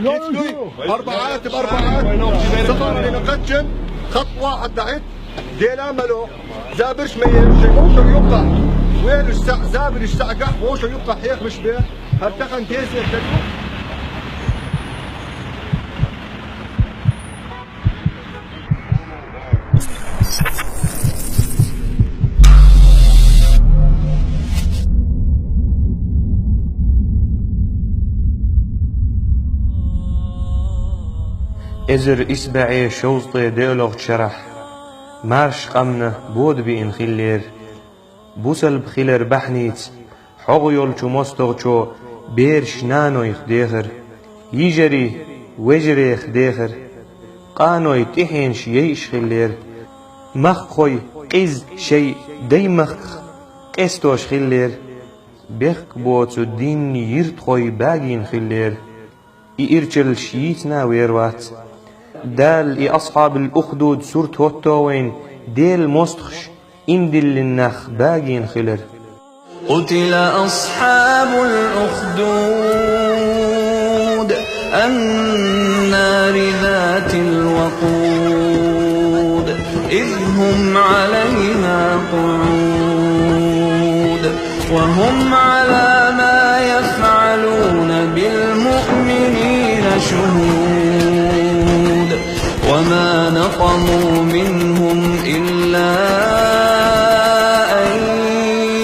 أربعات بأربعات صفر لنقدم خط واحد تحت ديلا ملو زابر شمير شو يبقى وين زابر الساقح وشو يبقى حيخ مش به هرتقن تيسير تدو إزر إسبعي شوزطي ديولوغ شرح مارش قمنا بود بإن خلير بوسل بخيلر بحنيت حغيول شو مستغشو بيرش نانو يخديخر يجري وجري يخديخر قانو يتحين شيش خلير مخ خوي قز شي دي مخ قستوش خلير بيخ بوتو دين يرت خوي باقين خلير إيرجل شيتنا ويروات دال أصحاب الأخدود سورت هوتوين ديل مستخش إندل النخ باقين خلر قتل أصحاب الأخدود النار ذات الوقود إذ هم عليها قعود وهم على ما يفعلون بالمؤمنين شهود وما نقموا منهم إلا أن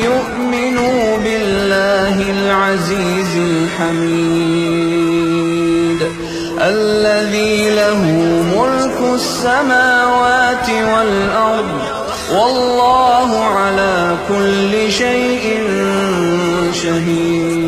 يؤمنوا بالله العزيز الحميد الذي له ملك السماوات والأرض والله على كل شيء شهيد.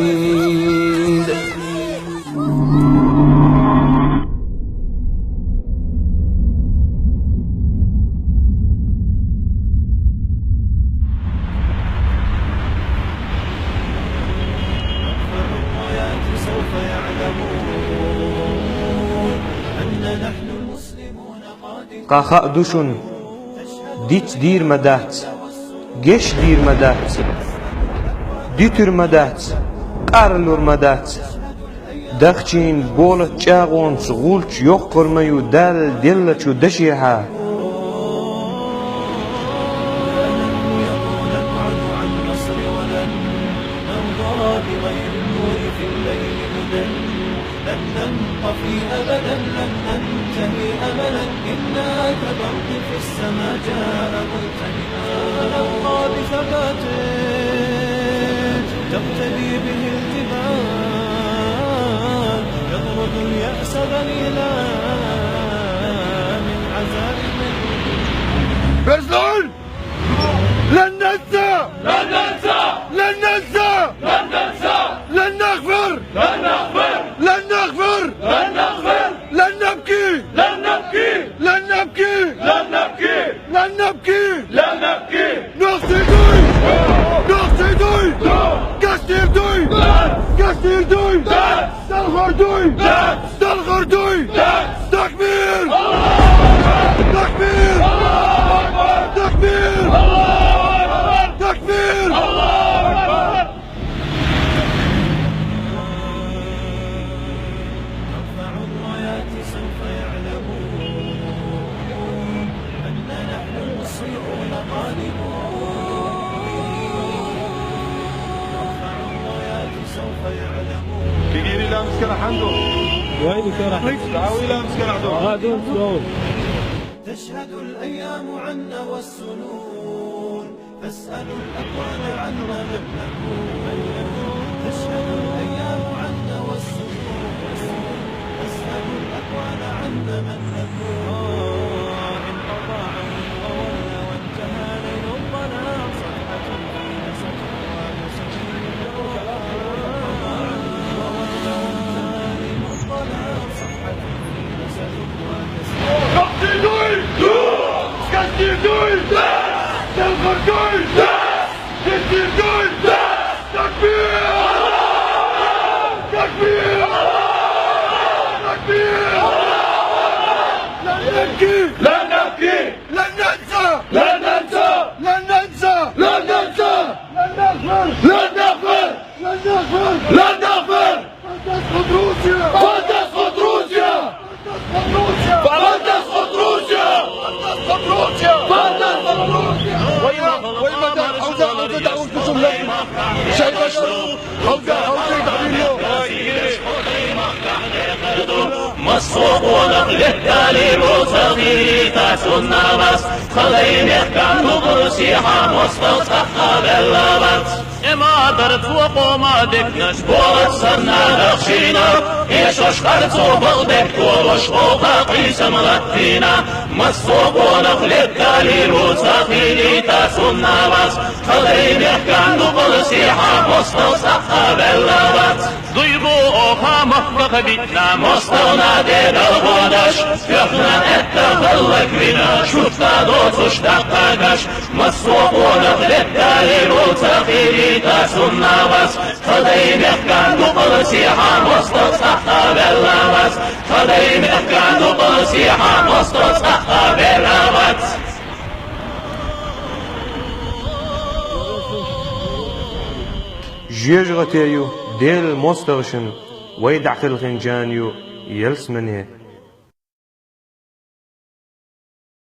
قاخا دوشن ديت دير مدات جيش دير مدات ديتر مدات قارلور مدات دخشين بولت جاغون سغولش يوخر ميو دال دلتشو دشيها أبدا لن ننتهي أملا إنا كبرق في السماء جاء ملتهما نبقى بثبات تقتدي به الجبال يطرد اليأس ذليلا من عزائم بزلول لن ننسى لن ننسى لن ننسى لن ننسى لن نغفر لن نغفر لن نغفر لن نغفر لن نبكي لن نبكي لن نبكي لن نبكي لن نبكي لن نبكي نغسل دوي نغسل دوي كاستير دوي كاستير دوي دلغر دوي دلغر دوي تكبير تكبير تكبير تكبير نرفع الرايات سوف يعلمون أن نحن المصيرون غالبون نرفع الرايات سوف يعلمون تجيني لا مسكن عنده وين دكتور احمد؟ تعاوي لا مسكن عنده دون تشهد الأيام عنا والسنون فاسألوا الأكوان عنا من نكون تشهد الأيام عنا والسنون فاسألوا الأكوان عنا من نكون إن قضى عمر وولى وانتهى ليل الظلام صفحة فيها ستروى مسجين وولى وانتهى ليل الظلام صفحة فيها ستروى نغسل دوي كاستير دوي دلغر دوي كاستير دوي تكبير تكبير تكبير لن نبكي لن نبكي لن ننسى لن ننسى لن ننسى لن ننسى لن نغفر لن نغفر لن نغفر لن نغفر أن تسقط روسيا وتسقط مسوقون للدليل وتغييرات النبس خليني كان نبرسيها مستوصحها باللبس إما درت وقوما دكنش بولت سرنا نخشينا إيش أشخرت وبغدك ورش وقاقي سمرتينا مسوقون للدليل وتغييرات النبس خليني كان نبرسيها مستوصحها باللبس ضيبوها مفرق بيتنا مصطونا دين الغدش يخنا اتخلق بنا شفتا دوتش دقاقش مسوقون للدليل وتغييرات النبس خدين كان نقرسيها مستوصحها باللبس خدين كان نقرسيها مستوصحها باللبس جيج غتيو ديل مستغشن ويدعت الخنجانيو يلسمنه